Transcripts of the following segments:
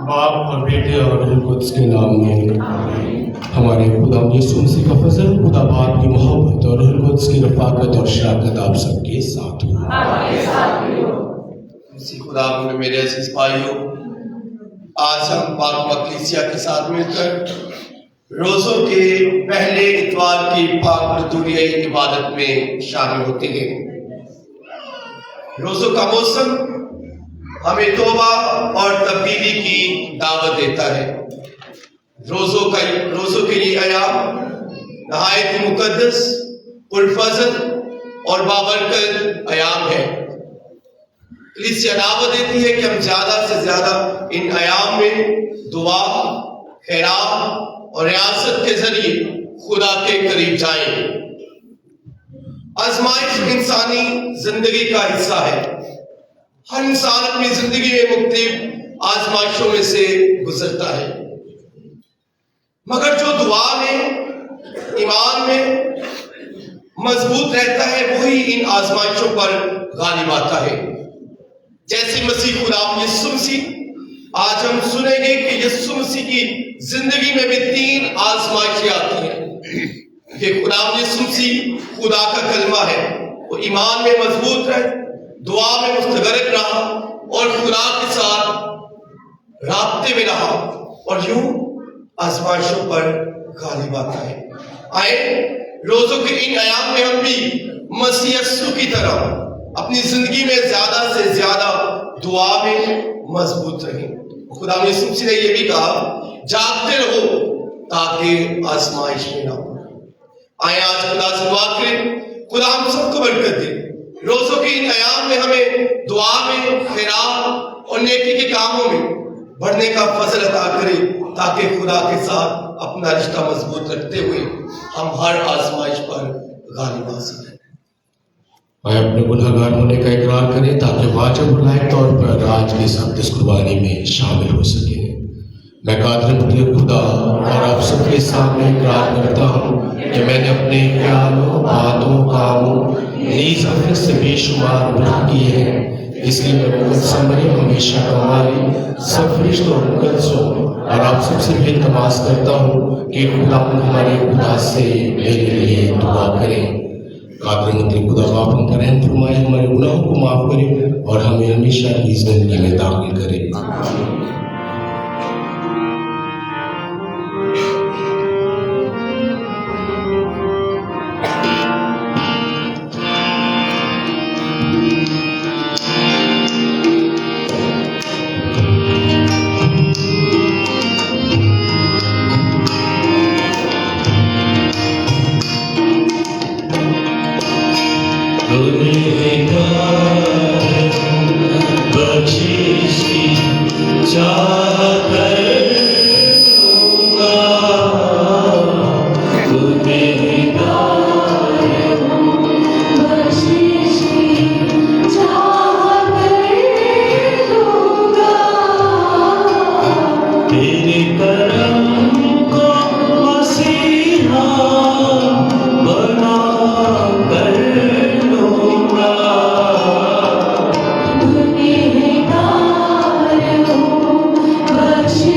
बाप और बेटे और रूह कुद्स के नाम में। हमारे खुदा यीशु मसीह का फजल, खुदा बाप की मोहब्बत और रूह कुद्स की रफ़ाकत और शराकत आप सबके साथ हो। मसीह खुदा में मेरे अजीज भाइयों, आज हम पाक मकलीसिया के साथ मिलकर रोज़ों के पहले इतवार की पाक रतूरिया इबादत में शामिल होते हैं। रोज़ों का मौसम हमें तौबा और तब्दीली की दावत देता है। रोज़ों के लिए अयाम नहायत मुकद्दस, पुरफज़ल और बाबरकत अयाम है। कलीसिया दावत देती है कि हम ज़्यादा से ज़्यादा इन अयाम में दुआ, खैरात और रियासत के जरिए खुदा के करीब जाएं। आजमाइश इंसानी जिंदगी का हिस्सा है। हर इंसान अपनी जिंदगी में मुख्तलिफ आजमाइशों में से गुजरता है, मगर जो दुआ में, ईमान में मजबूत रहता है वही इन आजमाइशों पर गालिब आता है। जैसे मसीह खुदा यीशु मसीह, आज हम सुनेंगे कि यीशु मसीह की जिंदगी में भी 3 आजमाइशें आती हैं। ये खुदा यीशु मसीह खुदा का कलमा है, वो ईमान में मजबूत रहे, दुआ में मुस्तगरक रहा और खुदा के साथ राब्ते में रहा और यूं आजमाइशों पर गालिब आता है। आए रोज़ों के इन अयाम में हम भी मसीह यीशु की तरह अपनी जिंदगी में ज्यादा से ज्यादा दुआ में मजबूत रहें। खुदा यीशु मसीह ने यह भी कहा, जागते रहो ताकि आजमाइश में ना हो। आए आज खुदा से दुआ करें, खुदा हम सबको बरकत दे। रोज़ों के इन अयाम में हमें दुआ में, खैरात और नेकी के कामों में बढ़ने का फजल अता करे, ताकि खुदा के साथ अपना रिश्ता मजबूत रखते हुए हम हर आजमाइश पर गालिब आ सकें। आए अपने गुनहगार होने का इकरार करें ताकि वाजिब लायक तौर पर आज की सक़दस कुर्बानी में शामिल हो सके। मैं कादिर मुतलक खुदा और आप सबके सामने इकरार करता हूँ कि मैंने अपने ख्यालों, बातों, कामों, नीज़ अपने से बेशुमार गुनाह किए हैं। इसलिए मैं मुकद्दस हमेशा कमाई सब फरिश्तों और मुकद्दसों और आप सबसे भी इल्तिमास करता हूँ कि खुदा हमारे खुदा से मेरे लिए दुआ करें। कादिर मुतलक खुदा बाप हम पर रहम फरमाए, हमारे गुनाहों को माफ़ करे और हमें हमेशा की ज़िंदगी में दाखिल करे। She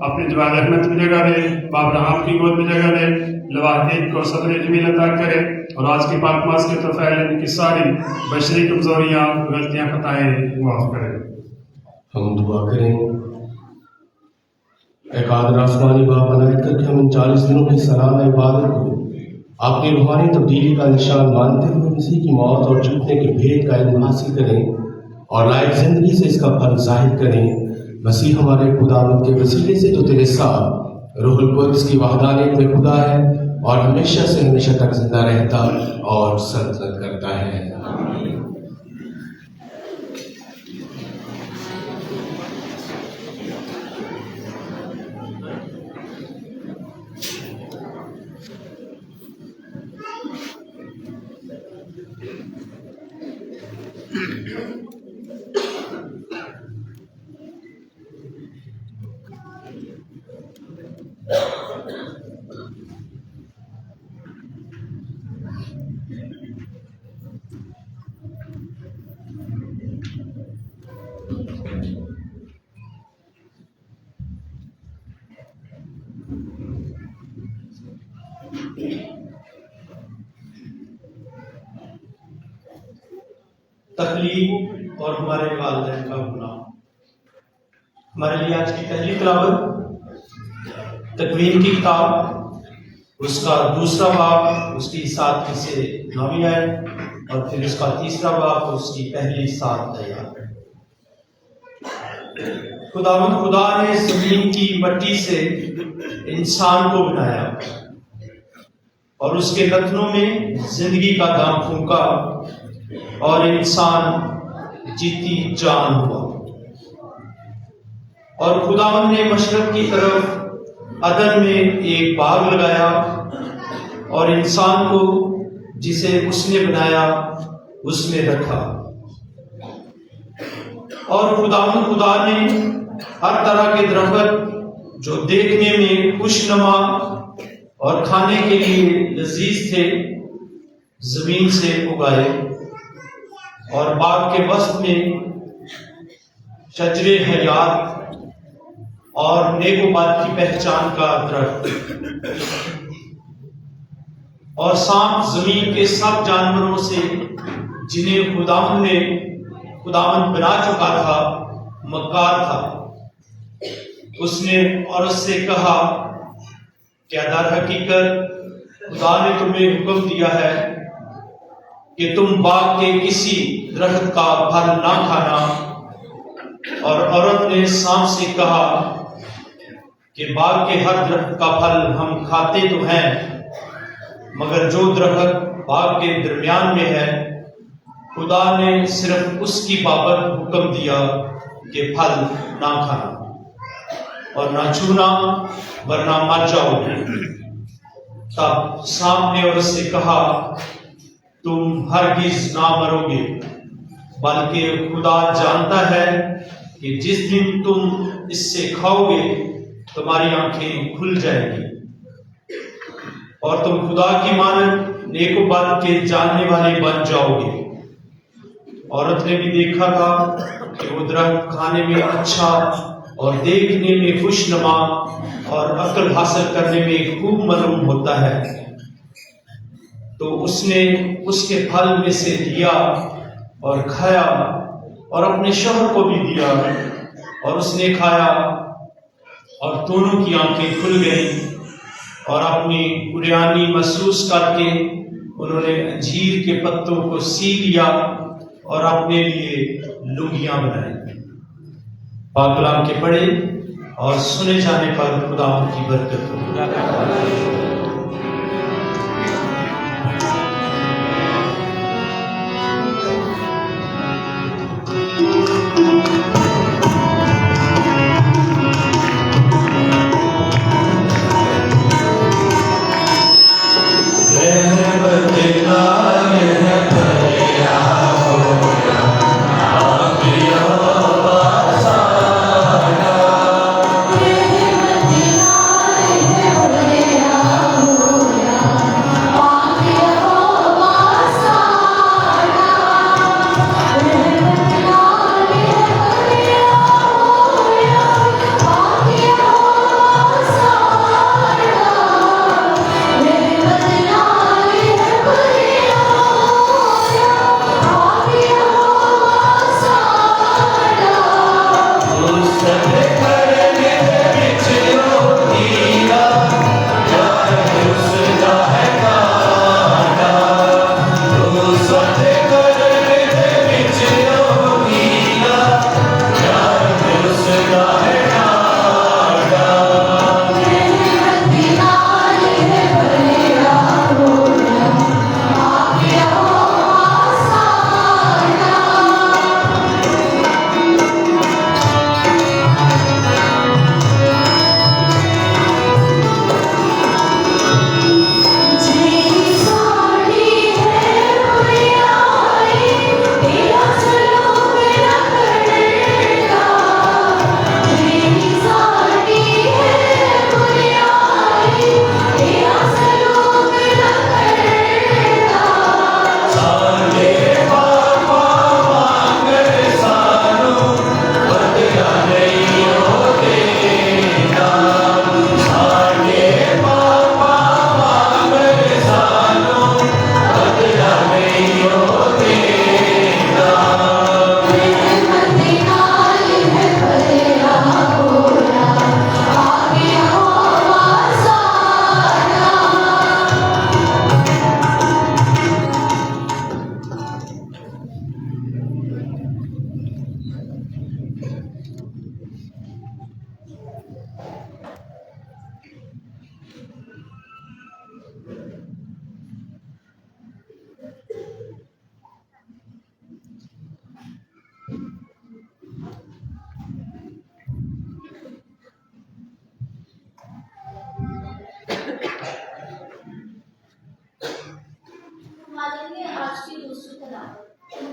अपनी जवान रहमत में जगह दे, बाप रहाम की गोद में जगह दे, लवाहिद को सब्र जमील अता करे और आज की पाक मास के तोफ़ैल इनकी सारी बशरी कमजोरियाँ गलतियाँ खताएँ माफ़ करे। हम दुआ करें। एक आदर आसमानी बाप अनायत करके हम इन 40 दिनों की सालाना इबादत को अपनी रूहानी तब्दीली का निशान मानते हुए मसीह की मौत और जीतने के भेद का इल्म हासिल करें और लायक जिंदगी से इसका फल जाहिर करें। मसीह हमारे खुदावंद के वसीले से जो तेरे साथ रूहुल कुद्स की वहदानियत में खुदा है और हमेशा से हमेशा तक जिंदा रहता और सल्तनत करता है। तकलीफ और हमारे वालिदैन का गुनाह। हमारे लिए आज की पहली तिलावत तकवीन की किताब उसका दूसरा बाब उसकी 7 से 9वीं आयत और फिर उसका तीसरा बाब उसकी पहली 7 आयत। खुदावंद खुदा ने जमीन की मिट्टी से इंसान को बनाया और उसके नथनों में जिंदगी का दाम फूंका और इंसान जीती जान हुआ। और खुदावंद ने मशरक की तरफ अदन में एक बाग लगाया और इंसान को जिसे उसने बनाया उसमें रखा। और खुदावंद खुदा ने हर तरह के दरख्त जो देखने में खुशनुमा और खाने के लिए लजीज थे जमीन से उगाए और बाग के वसत में शजरे हयात और नेकोबाद की पहचान का दरख्त और सांप जमीन के सब जानवरों से जिन्हें खुदावंद बना चुका था मक्कार था। उसने औरत से कहा, क्या दर हकीकत खुदा ने तुम्हें हुक्म दिया है कि तुम बाग के किसी दरख्त का फल ना खाना? और औरत ने सांप से कहा कि बाग के हर दरख्त का फल हम खाते तो हैं, मगर जो दरख्त बाग के दरमियान में है खुदा ने सिर्फ उसकी बाबत हुक्म दिया कि फल ना खाना और ना छूना वरना मर जाओगे। तब सांप ने औरत से कहा, तुम हरगिज ना मरोगे, बल्कि खुदा जानता है कि जिस दिन तुम इससे खाओगे तुम्हारी आंखें खुल जाएंगी और तुम खुदा की मानद नेकोबद के जानने वाले बन जाओगे। औरत ने भी देखा था कि वो दरख्त खाने में अच्छा और देखने में खुशनुमा और अक्ल हासिल करने में खूब मालूम होता है, तो उसने उसके फल में से लिया और खाया और अपने शौहर को भी दिया और उसने खाया और दोनों की आंखें खुल गई और अपनी कुर्बानी महसूस करके उन्होंने अंजीर के पत्तों को सी लिया और अपने लिए लुंगियां बनाई। पाक कलाम के पढ़े और सुने जाने पर खुदा की बरकत हो।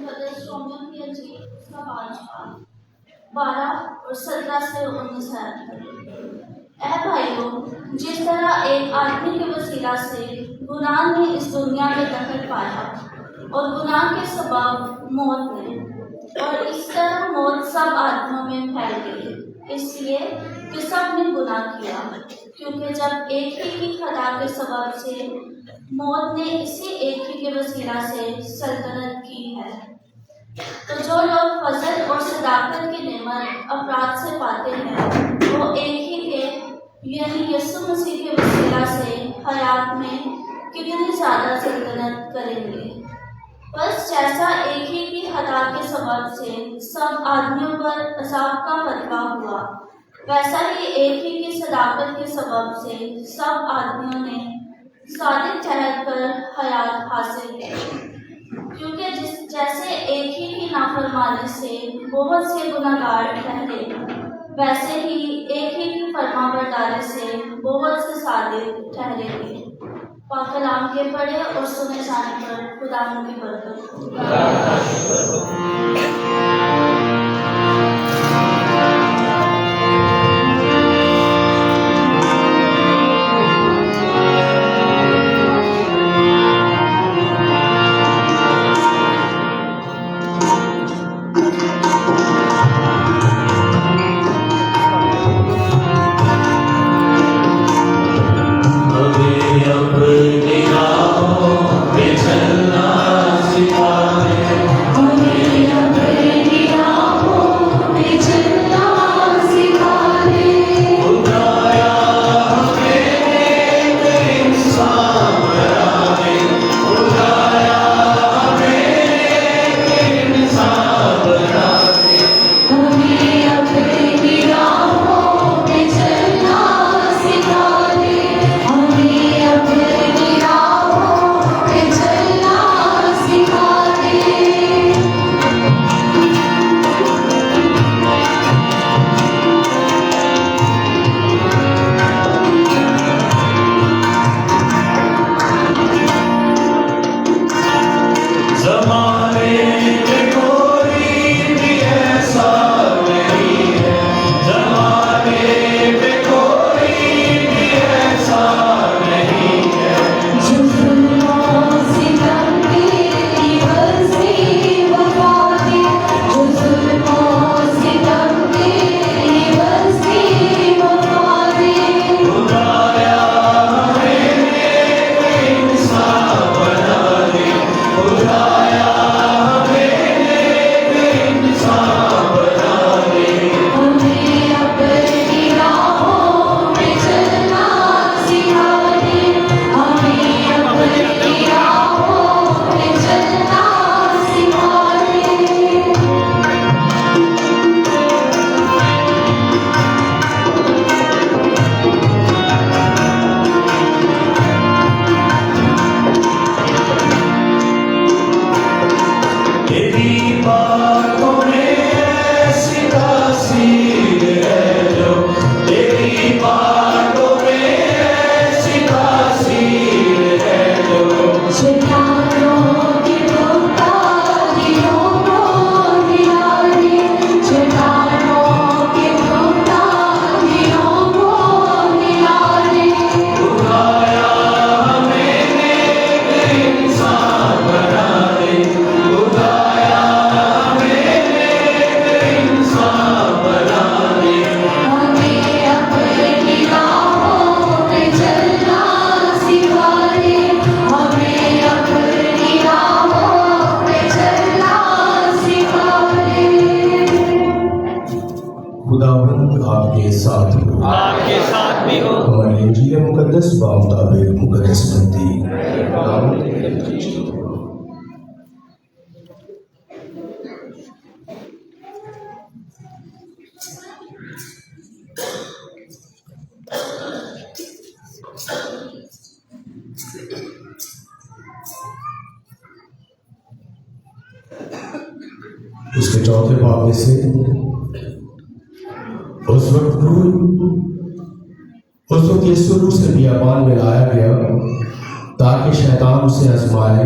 मुकद्दस रोमियो की अंजील उसका 5 12 और 17 से 19 आयत। ऐ भाइयों, जिस तरह एक आदमी के वसीला से गुनाह ने इस दुनिया में दखल पाया और गुनाह के सबब मौत ने, और इस तरह मौत सब आदमियों में फैल गई, इसलिए कि सब ने गुनाह किया, क्योंकि जब एक ही की खता के सबब से मौत ने इसी एक ही के वसीला से सल्तनत की है, तो जो लोग फजल और सदाकत की नेमत अपराध से पाते हैं वो एक ही के यानी यीशु मसीह के वसीला से हयात में कितनी ज़्यादा सल्तनत करेंगे। बस जैसा एक ही की खता के सबब से सब आदमियों पर अज़ाब का फतवा हुआ, वैसा ही एक ही की सदाकत के सबब से सब आदमियों ने सादिक ठहर कर हयात हासिल की। क्योंकि जैसे एक ही की नाफरमानी से बहुत से गुनाहगार ठहरे, वैसे ही एक ही की फरमाबरदारी से बहुत से सादिक ठहरेंगे। पाक कलाम के पढ़े और सुने जाने पर खुदा की बरकत हो। खुदावंद आपके साथ हो, आपके साथ भी हो। हमारी इंजील मुकद्दस बामुताबिक मुकद्दस बनती खुदावंद के बख्शिश हो। उसके चौथे बाब में से उस वक्त यीशु रूह से बियाबान में लाया गया ताकि शैतान उसे आजमाए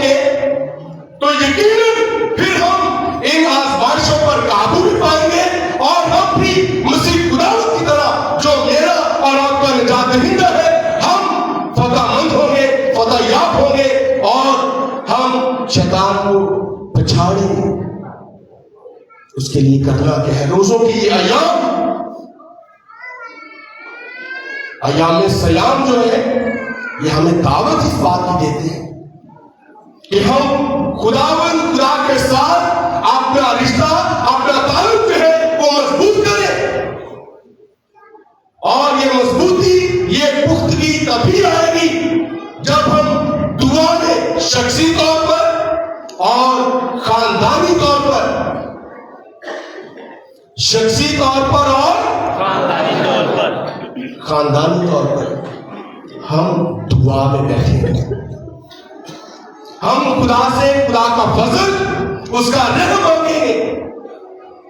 होंगे तो यकीनन फिर हम इन आजमाइशों पर काबू भी पाएंगे और हम भी मसीह खुदावंद की तरह जो मेरा और आपका निजात दहिंदा है, हम फतहमंद होंगे, फतह याब होंगे और हम शैतान को पछाड़ेंगे। उसके लिए करना क्या है? रोजों की ये अयाम सयाम जो है, ये हमें दावत इस बात की देते हैं कि हम खुदा के साथ अपना रिश्ता, अपना ताल्लुक जो है वो मजबूत करें। और ये मजबूती, ये पुख्तगी तभी आएगी जब हम दुआ में शख्सी तौर पर और खानदानी तौर पर, शख्सी तौर पर और खानदानी तौर पर हम दुआ में बैठेंगे। हम खुदा से खुदा का फजल, उसका रहम मांगेंगे,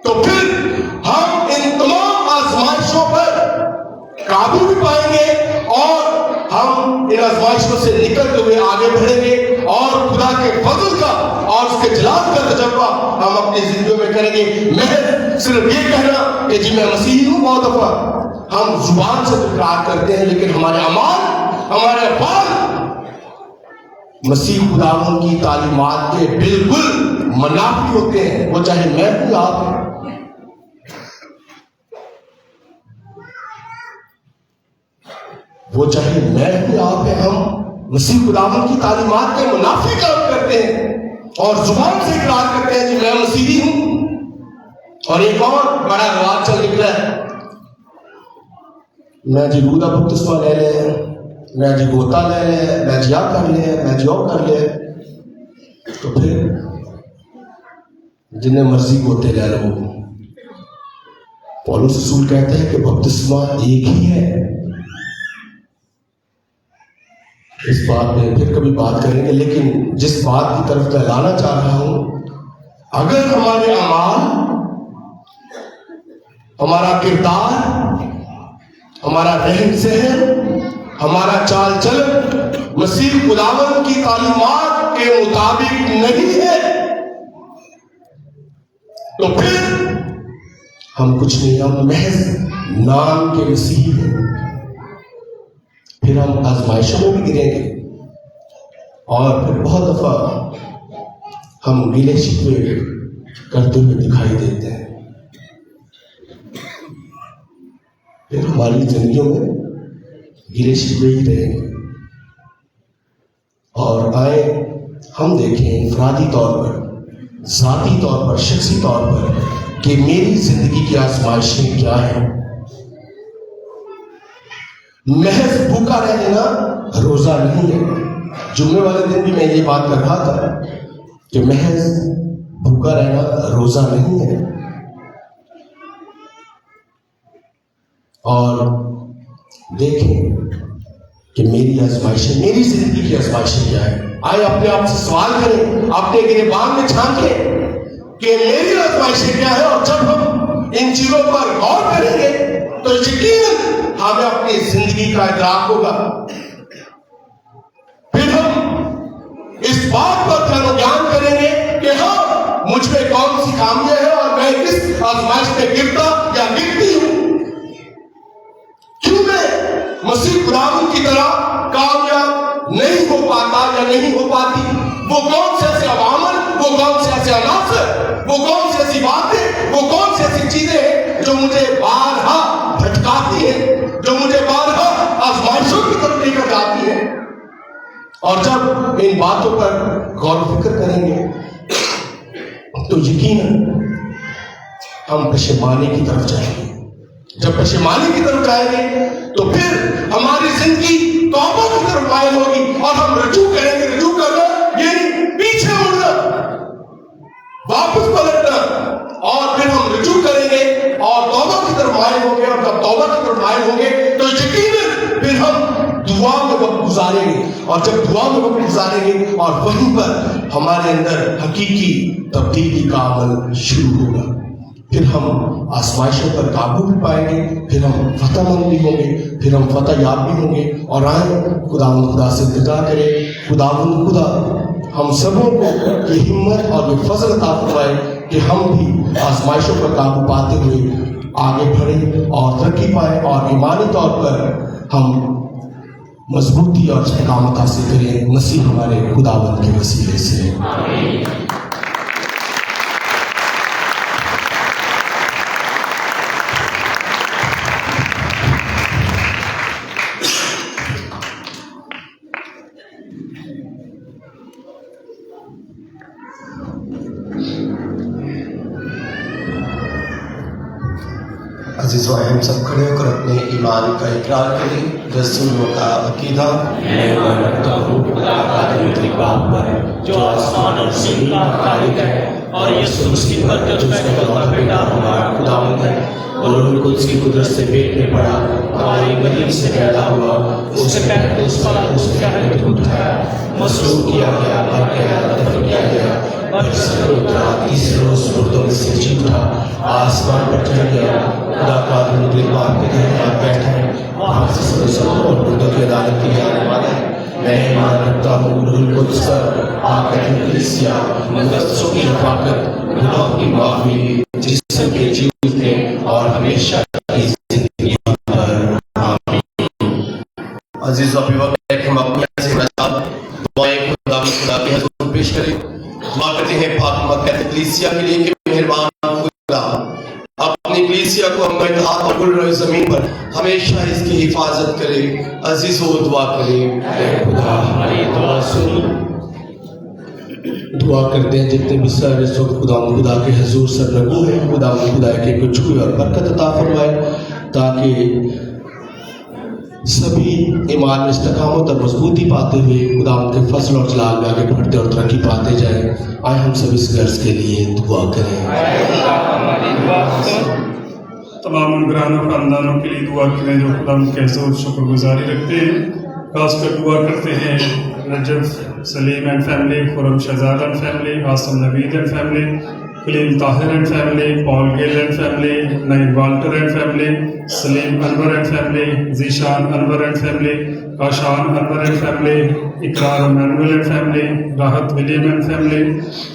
तो फिर हम इन तमाम आजमाइशों पर काबू भी पाएंगे और हम इन आजमाइशों से निकलते हुए आगे बढ़ेंगे और खुदा के फजल का और उसके जलाल का तजर्बा हम अपनी जिंदगी में करेंगे। मैं सिर्फ ये कहना कि जी मैं मसीही हूँ, बहुत दफा हम जुबान से इकरार करते हैं लेकिन हमारे अमाल, हमारे अफाल मसीह खुदावंद की तालीमात के बिल्कुल मुनाफी होते हैं। वो चाहे मैं हूं आप हैं, वो चाहे मैं हूं आप हैं, हम मसीह खुदावंद की तालीमात के मुनाफी काम करते हैं और जुबान से इकरार करते हैं कि मैं मसीही हूं। और एक और बड़ा रवाज चल निकला है, मैं जी दूधा बपतिस्मा ले ले, मैं जी गोता ले ले, मैं जी कर ले, मैं जी कर ले। तो फिर जिन्हें मर्जी गोते ले लो। पौलुस रसूल कहते हैं कि बपतिस्मा एक ही है। इस बात में फिर कभी बात करेंगे, लेकिन जिस बात की तरफ मैं लाना चाह रहा हूं, अगर हमारे अमाल, हमारा किरदार, हमारा रहन सहन, हमारा चाल चलन मसीह खुदावंद की तालीमात के मुताबिक नहीं है, तो फिर हम कुछ नहीं, हम महज नाम के मसीही हैं। फिर हम आजमाइशों में भी गिरेंगे और फिर बहुत दफा हम गिले शिकवे करते हुए दिखाई देते हैं। फिर हमारी जिंदगियों में गिले शिकवे ही रहेंगे। और आए हम देखें इंफरादी तौर पर, ज़ाती तौर पर, शख्सी तौर पर कि मेरी जिंदगी की आजमाइशें क्या है। महज भूखा रह लेना रोजा नहीं है। जुम्मे वाले दिन भी मैं ये बात कर रहा था कि महज भूखा रहना रोजा नहीं है। और देखें कि मेरी आजमाइशें, मेरी जिंदगी की आजमाइशें क्या है। आए अपने आप से सवाल करें, अपने गिरेबान में झांकें कि मेरी आजमाइशें क्या है। और जब हम इन चीजों पर गौर करेंगे तो यकीनन हमें अपनी जिंदगी का इदराक होगा। फिर हम इस बात पर ज्ञान करेंगे कि हाँ, मुझ में कौन सी खामियां है और मैं किस आजमाइश में गिरता या गिरती हूं। क्यों मैं मसीह खुदावंद की तरह कामयाब नहीं हो पाता या नहीं हो पाती। वो कौन से ऐसे अवामल, वो कौन से ऐसे अनासर, वो कौन सी ऐसी बातें, वो कौन सी ऐसी चीजें हैं जो मुझे बारहा भटकाती है, जो मुझे बारहा आजमाइशों की तरफ लेकर जाती है। और जब इन बातों पर गौर फिक्र करेंगे तो यकीनन हम पशेमानी की तरफ जाएंगे। जब पशेमानी की तरफ जाएंगे तो फिर हमारी जिंदगी तौबा की तरफ मायल होगी और हम रजू करेंगे। रजू करना यानी पीछे मुड़ना, वापस पलटना, और फिर हम रजू करेंगे और तौबा की तरफ मायल होंगे। और जब तौबा की तरफ मायल होंगे तो यकीनन फिर हम दुआ में वक्त गुजारेंगे। और जब दुआ में वक्त गुजारेंगे और वहीं पर हमारे अंदर हकीकी तब्दीली का अमल शुरू होगा। फिर हम आजमाइशों पर काबू भी पाएंगे, फिर हम फतहमंद भी होंगे, फिर हम फतह याब भी होंगे। और आए खुदा से इंतजार करें, खुदा हम सबों को ये हिम्मत और ये फजल अता फरमाए कि हम भी आजमाइशों पर काबू पाते हुए आगे बढ़े और तरक्की पाए और ईमानी तौर पर हम मजबूती और इस्तिकामत हासिल करें। नसीब हमारे खुदावंद के वसीले से। अजीज़ों, हम सब खड़े होकर अपने ईमान का इकरार करें। रसूलों का अकीदा, मैं मानता हूँ खुदा का एक बाप पर जो आसमान और ज़मीन का खालिक है, और यीशु मसीह पर जो उसका इकलौता बेटा हमारा खुदावंद है, और रूह कुद्स की कुदरत से पेट में पड़ा, हमारी मरियम से पैदा हुआ, उससे पहले दूध उठाया, मसलूब किया गया, मर गया, दफन किया गया, और तीसरे रोज मुर्दों में से जी उठा, आसमान पर चढ़ गया, खुदा का बाप के दाहिने हाथ बैठा है, वहाँ से सब और मुर्दों की अदालत के लिए आने वाला है। मैं ईमान रखता हूँ रूह कुद्स पर, आखिरी कलीसिया, मुक़द्दसों की रफ़ाक़त, गुनाहों की माफ़ी, जिस्म के जी उठने और हमेशा की ज़िंदगी पर। आमीन। अजीज़ों, अभी वक्त है कि हम अपनी से नजात दुआएं खुदा के हुज़ूर पेश करें। दुआ करते हैं पाक मक्का कलीसिया के लिए कि मेहरबान खुदा अपनी कलीसिया को अमरता और गुलरोज़ ज़मीन पर हमेशा इसकी हिफाजत करे। अजीज़ों, दुआ करें। खुदा हमारी दुआ सुन। दुआ करते हैं जितने भी सर इस वक्त खुदा के हुजूर सर लगू है, खुदा के कुछ छुए और बरकत अता फरमाए, ताकि सभी ईमान में इस्तिकामत और मजबूती पाते हुए खुदा उनके फजल और जलाल में आगे बढ़ते और तरक्की पाते जाएं। आए हम सब इस गर्ज के लिए दुआ करें। तमाम उनगरानों खानदानों के लिए दुआ करें जो खुदा के हुजूर शुक्रगुजारी रखते हैं। खासकर दुआ करते हैं Rajab Saleem and family, Khurram Shahzad and family, Aasam Naveed and family, Kaleem Tahir and family, Paul Gill and family, Naeem Walter and family, Saleem Anwar and family, Zeeshan Anwar and family, Kashan Anwar and family, Iqrar Manuel and family, Rahat William and family,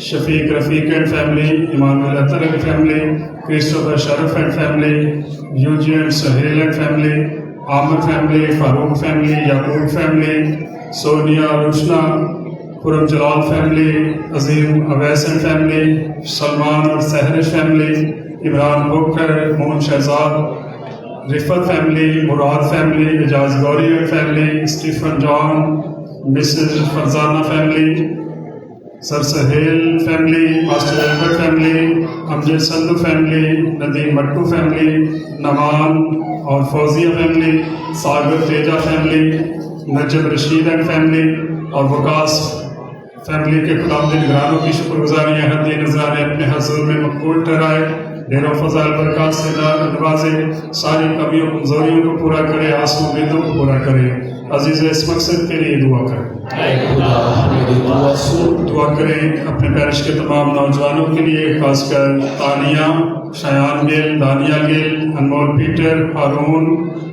Shafiq Rafiq and family, Emmanuel Athar and family, Christopher Sharaf and family, यूजी and Sohail and family, Aamir family, Farooq family, Yakub family, Sonia Rushna, Khurram Jalal family, Azeem Awais and family, Salman और Sehrish family, Imran Booker, Mohan Shahzad, Riffat family, Murad family, Ejaz Ghauri and family, Stephen John, Mrs Farzana family, sir Sohail family, master Albert family, Amjad Sandhu family, Nadeem Mattu family, Naman और Fauzia family, Sagar Teja family, Najab Rasheed and family और Waqas family के खुदावंद निगरानों की शुक्रगुजारी हदी नजराने अपने हजूर में मकबूल ठहराए। ढेरों फजाइल बरकत से नवाजे, सारी कमियों कमजोरियों को पूरा करे, आंसू उम्मीदों को पूरा करे। अजीज इस मकसद के लिए दुआ करें। दुआ करें अपने पैरिश के तमाम नौजवानों के लिए, खासकर तानिया, शयान गिल, दानिया गिल, अनमोल पीटर, हारून,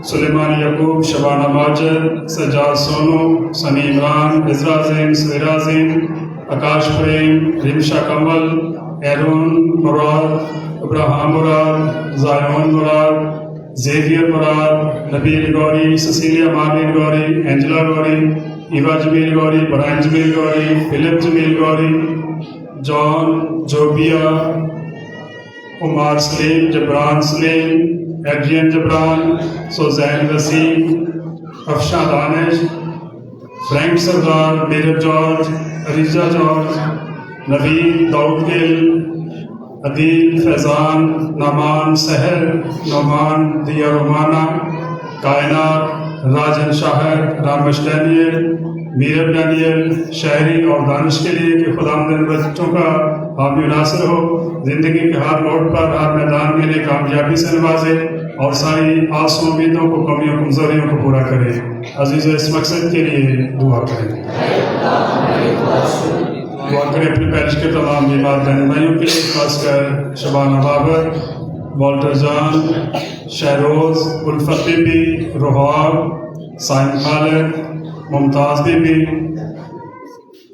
सुलेमान यकूब, शबाना माजिद, सजाद सोनू, सनी इमरान, इजराजीम, सवेराजीम, Akash Prem, Rimsha Kamal, Aaron Murad, Ibrahim Murad, Zayan Murad, Xavier Murad, Nabeel Ghauri, Cecilia Mameen Ghauri, Angela Ghauri, Eva Jameel Ghauri, Brian Jameel Ghauri, Philip Jameel Ghauri, John Zobia, Umar Saleem, Jibran Saleem, Adrian Jibran, Susan Waseem, Afsha Danish, Frank Sardar, Meerab George, Areeja George, Naveed Dawood Gill, Adeel Faizan, Naaman सहर, नोमान दिया रोमाना, कायनात, राजन शाहर, रामश डैनियल, मीरब डैनियल, शहरी और दानिश के लिए कि खुदावंद बच्चों का हामी नासिर हो, जिंदगी के हर मोड़ पर हर मैदान में इन्हें कामयाबी से नवाजे और सारी आस उम्मीदों को, कमियों कमजोरियों को पूरा करे। अजीज़ इस मकसद के लिए दुआ करें। दुआ करें अपने पैरिश के तमाम बीमार बहन भाइयों के लिए, खासकर शबाना बाबर, वॉल्टर जान, शहरोज, उल्फत बीबी, रोहाब, साइम खालिद, मुमताज़ बीबी,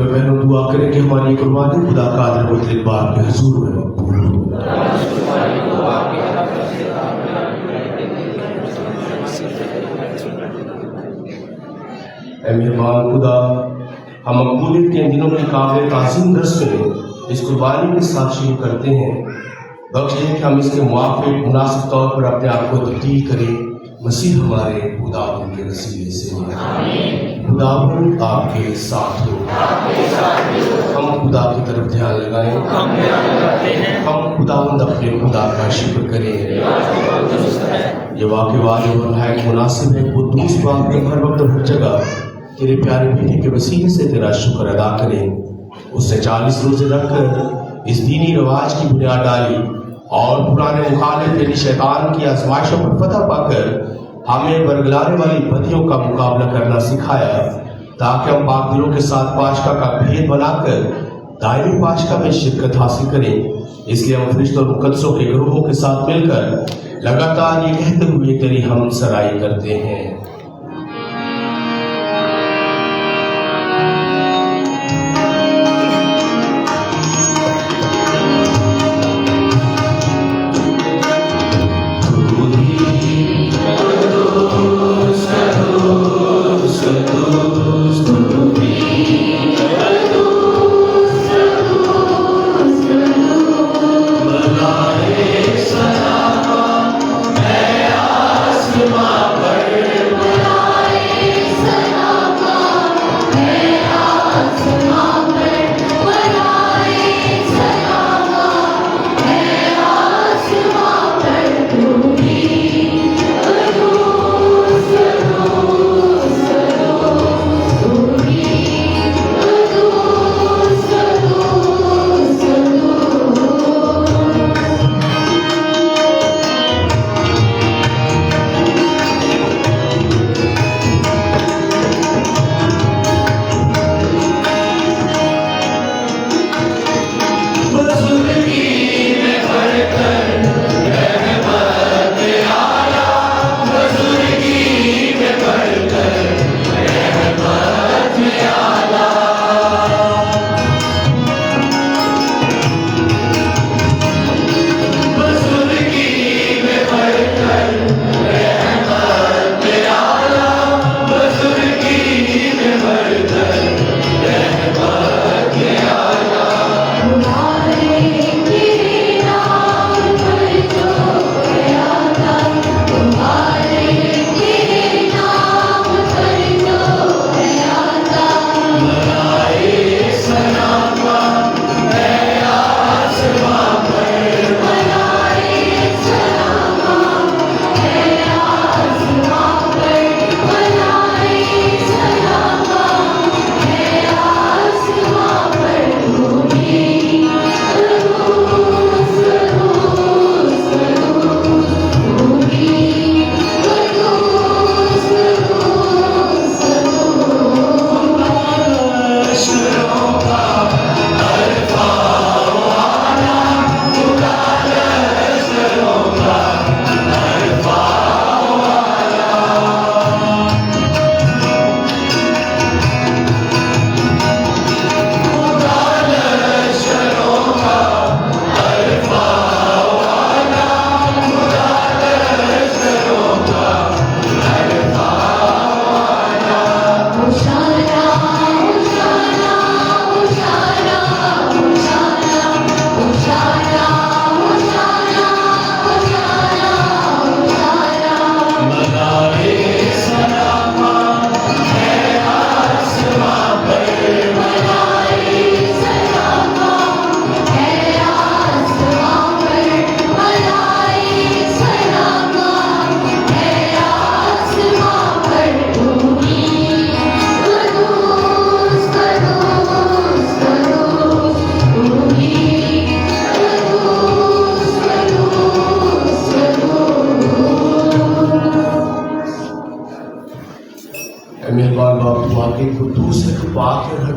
भाइयों और बहनों, दुआ करें कि हमारी कुर्बानी खुदा कादिर मुतलक बाप के हुजूर में मकबूल हो। ऐ मेहरबान खुदा, हम मकबूलियत के इन दिनों की काबिल ताज़ीम रस्में इस कुर्बानी के साथ शुरू करते हैं। बख्शिए कि हम इसके मुआफिक मुनासिब तौर पर अपने आप को तब्दील करें। मसीह हमारे खुदावंद के वसीले से खुदावंद आपके साथ हो। हम खुदा की तरफ ध्यान लगाएं। हम खुदावंद अपने खुदा का शुक्र करें। ये वाक़ई वाजिब और है मुनासिब है। कुद्दूस बाप ने हर वक्त और हर जगह तेरे प्यारे बेटे के वसीले से तेरा शुक्र अदा करें। उसने 40 रोजे रखकर इस दीनी रिवाज की बुनियाद डाली और पुराने मुखालिफ यानी शैतान की आजमाइशों पर फतह पाकर हमें बरगलाने वाली बदियों का मुकाबला करना सिखाया, ताकि हम पाक दिलों के साथ पाशका का भेद बनाकर दायमी पाशका में शिरकत हासिल करें। इसलिए हम फरिश्तों और मुकद्दसों के ग्रोहों के साथ मिलकर लगातार ये कहते हुए तेरी हम सराई करते हैं।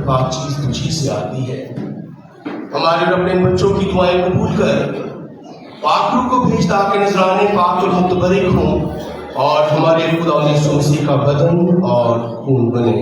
पाक चीज तुझी से आती है। हमारे रब ने इन बच्चों की दुआएं कबूल कर पाक रूह को भेज ताकि नजराने पाक और मुतबरक हों और हमारे खुदा यीशु मसीह का बदन और खून बने।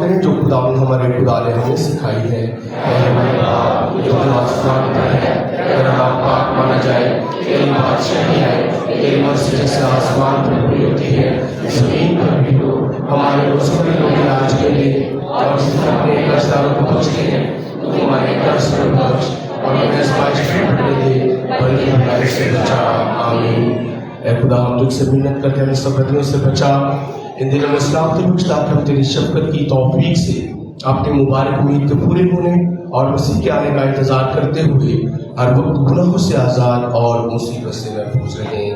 करें जो खुदावंद हमारे खुदा ने हमें सिखाई है। ऐ हमारे बाप जो आसमान पर है, तेरा नाम पाक माना जाए, तेरी बादशाही आए, तेरी मर्जी जैसे आसमान पर पूरी होती है जमीन पर भी हो। हमारे रोज़मर्रा के आज के लिए और जिसने अपने कर्जदारों को बख्शते हैं तो हमारे कर्ज को बख्श और हमें आज़माइश में पड़ने दे बल्कि हमारे से बचा। आमीन। ऐ खुदा हम तुझसे मिन्नत करते हैं हमें सब बदियों से बचा, इन दिनों में सलामती बख्श ताकि हम तेरी शफ़क़त की तौफीक से अपने मुबारक उम्मीद के पूरे होने और मसीह के आने का इंतज़ार करते हुए हर वक्त गुनाहों से आज़ाद और मुसीबत से महफूज रहें।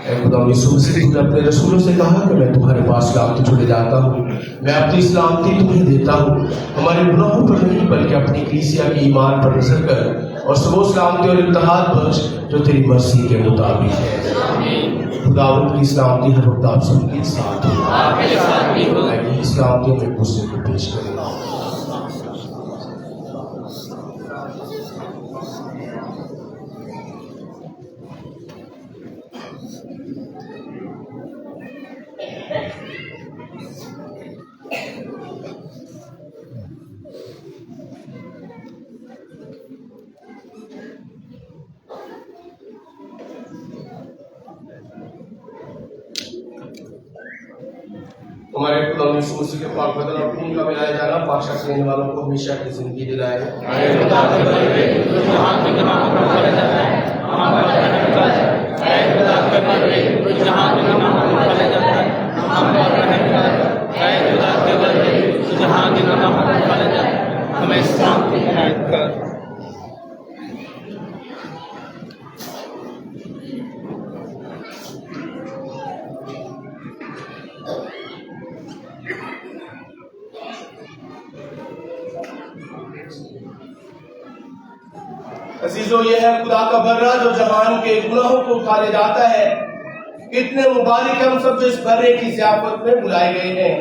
ऐ खुदा यीशु मसीह ने अपने रसूलों से कहा कि मैं तुम्हारे पास सलामती छोड़े जाता हूँ, मैं अपनी सलामती तुम्हें देता हूँ। हमारे गुनाहों पर नहीं बल्कि अपनी कलीसिया के ईमान पर नजर कर और सब सलामती और इत्तेहाद बख्श जो तेरी मर्जी के मुताबिक है। खुदावंद की सलामती हर वक्त आप सबके साथ हो। ऐसी सलामती हमें एक दूसरे को पेश करें। हमारे खुदा यीशु मसीह के पाक बदन और खून का मिलाया जाना पाक लेने वालों को हमेशा की जिंदगी दिलाए। हमें शांति इनायत कर। अजीजों, ये है खुदा का बर्रा जो जहान के गुनाहों को उठा ले जाता है। कितने मुबारक हम सब जो इस बर्रे की ज़ियाफत में बुलाए गए हैं।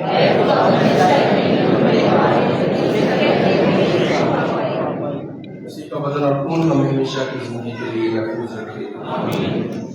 उसी का बदन और खून हमें हमेशा की जिंदगी के लिए महफूज रखे।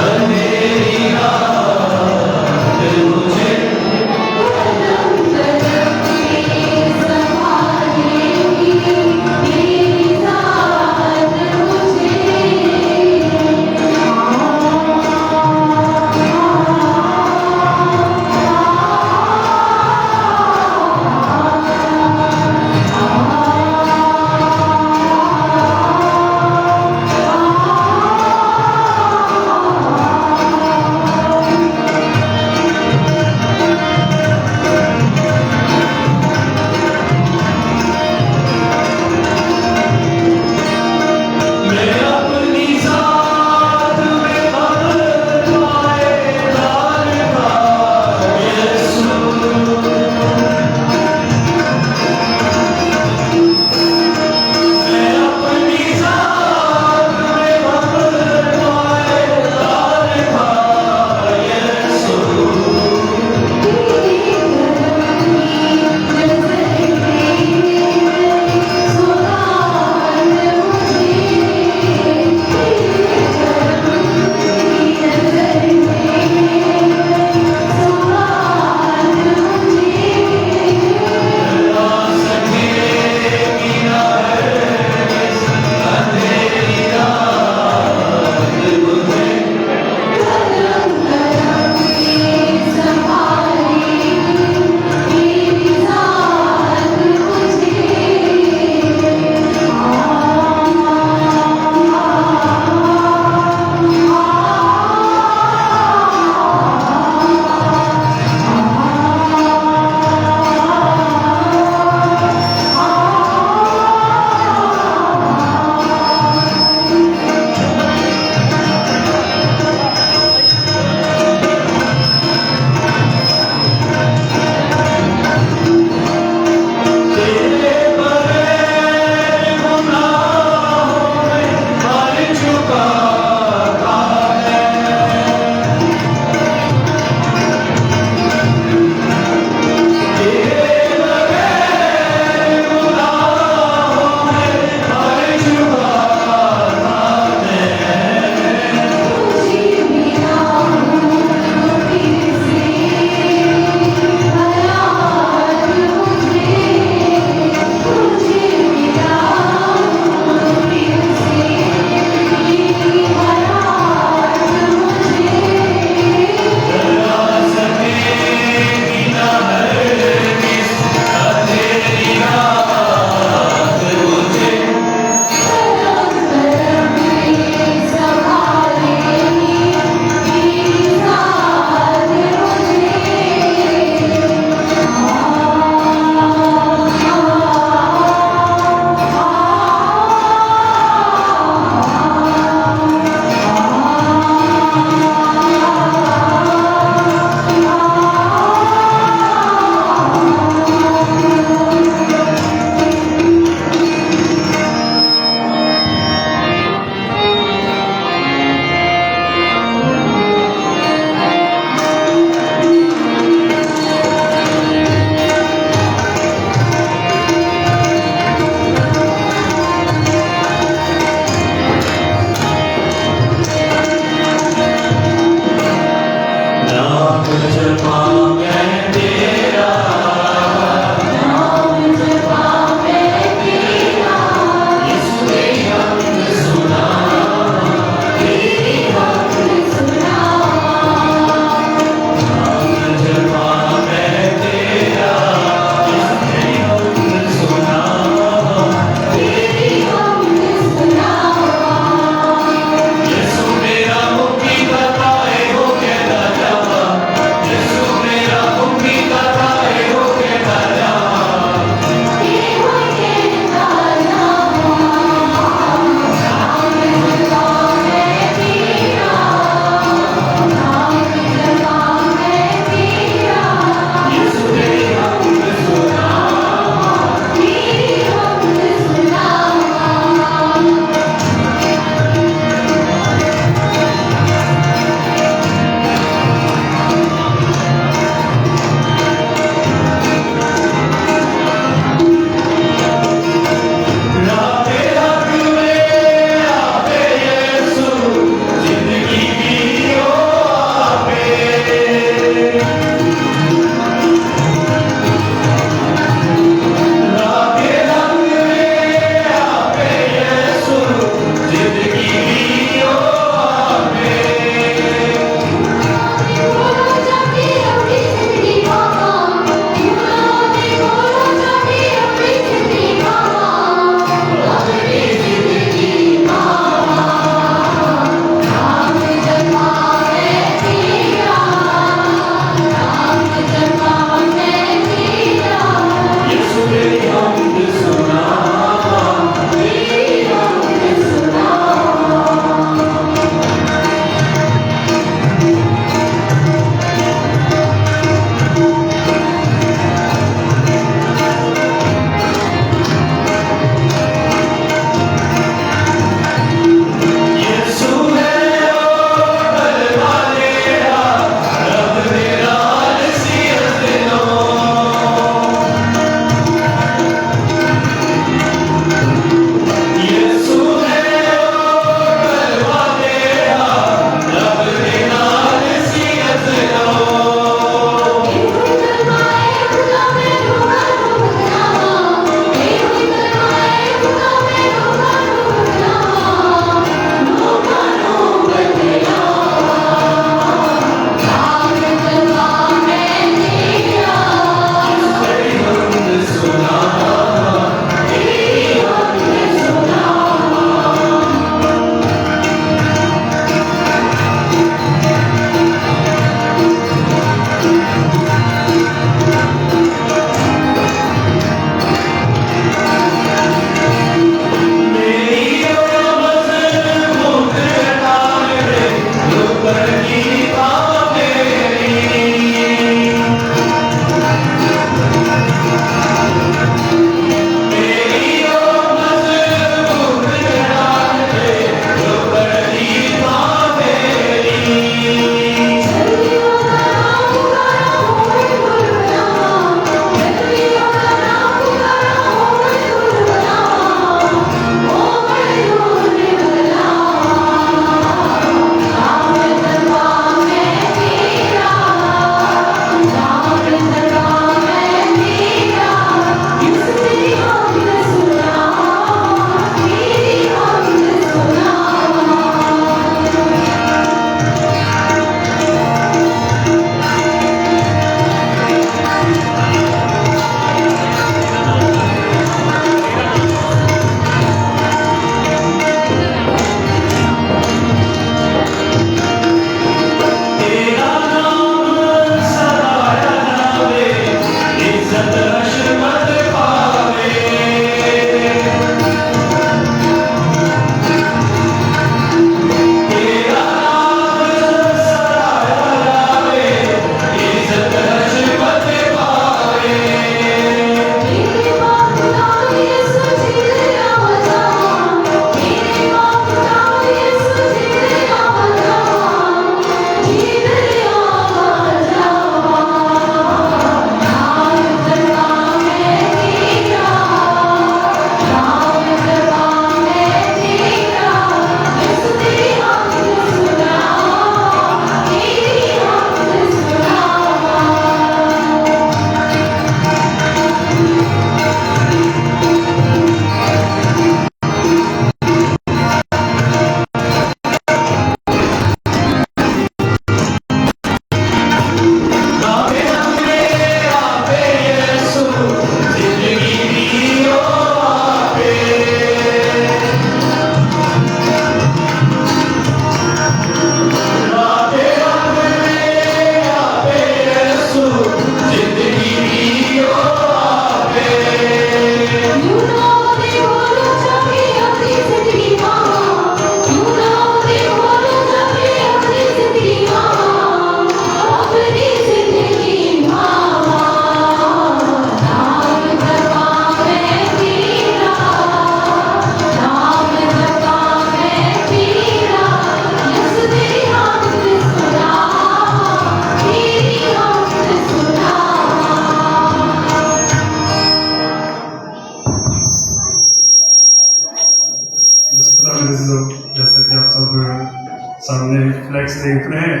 फ्लैक्स देख रहे हैं।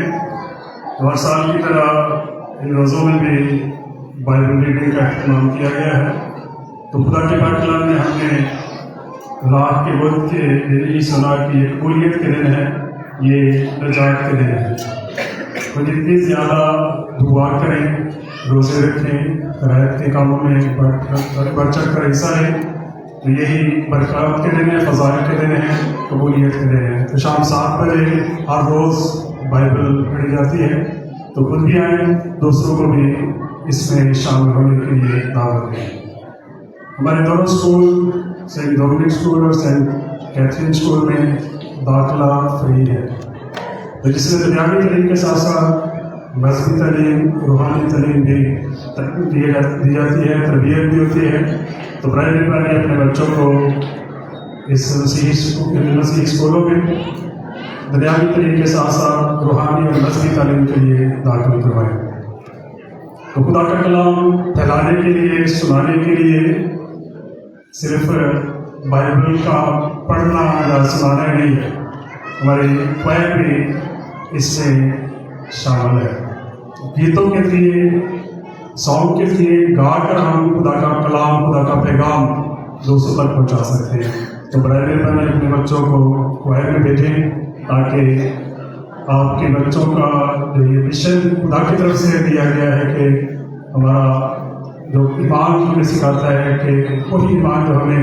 तो हर साल की तरह इन रोज़ों में भी बाइबल रीडिंग का अहतमाम किया गया है। तो खुदा के पाक कलाम में हमने रात के वक्त के दिन ही सुना कि ये कबूलियत के दिन है, ये नजात के दिन है। तो जितनी ज़्यादा दुआ करें, रोज़े रखें, रात के कामों में बढ़ चढ़ कर हिस्सा लें, तो यही बरकत के दिन है, फ़ज़ाइल के दिन है, कबूलियत के दिन है। तो शाम 7 बजे हर रोज़ बाइबल पढ़ी जाती है। तो खुद भी आएँ, दूसरों को भी इसमें शामिल होने के लिए दावत दें। हमारे दोनों स्कूल, सेंट डोमिनिक स्कूल और सेंट कैथरीन स्कूल में दाखिला फ्री है। तो जिसमें दुनियावी तलीम के साथ साथ मजहबी तलीम, रूहानी तलीम भी दी जाती है, तरबियत भी होती है। तो प्राइवेट वाले अपने बच्चों को इस मसीही स्कूलों में दुनियावी तलीम के साथ साथ रूहानी और मजहबी तालीम के लिए दाखिल करवाएं। तो खुदा का कलाम फैलाने के लिए, सुनाने के लिए सिर्फ बाइबल का पढ़ना या सुनाना नहीं है, हमारी क्वायर भी इसमें शामिल है। गीतों के जरिए, सॉन्ग के जरिए गाकर हम खुदा का कलाम, खुदा का पैगाम दूसरों तक पहुंचा सकते हैं। तो बराबर में अपने बच्चों को क्वायर में भेजें ताकि आपके बच्चों का जो ये मिशन खुदा की तरफ से दिया गया है कि हमारा जो ईमान हमें सिखाता है कि वही ईमान जो हमें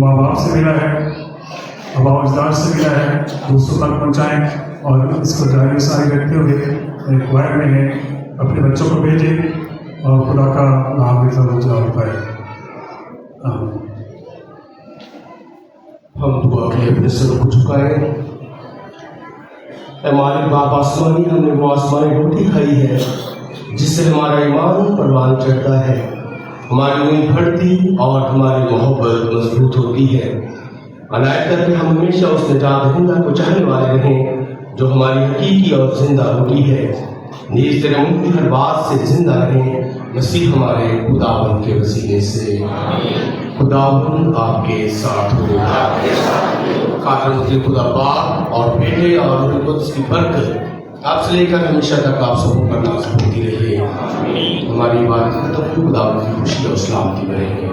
माँ बाप से मिला है, आबा अजदाद से मिला है, दूसरों तक पहुँचाएँ और इसको जारी सारी रखते हुए क्वायर में है अपने बच्चों को भेजें और खुदा का नाम भी समझना पाए। हम दुआ के लिए अपने सर को झुकाएं। मालिक बाप आसमानी, हमने वो आसमानी रोटी खाई है जिससे हमारा ईमान परवान चढ़ता है, हमारी उम्मीद बढ़ती और हमारी मोहब्बत मजबूत होती है। अनायत करके हम हमेशा उस निजात दहिंदा को चाहने वाले रहें जो हमारी हकीकी और जिंदा रोटी है। नीज तेरे मुंह की हर बात से जिंदा रहें, मसीह हमारे खुदावंद के वसीले से। खुदावंद आपके साथ हो। कातर खुदा बाप और बेटे और रूह कुद्स की बरकत आपसे लेकर हमेशा तक आप सबको पर नाज़िल होती रहे। हमारी बात खत्म, खुदावंद की खुशी और सलामती में रहेंगे।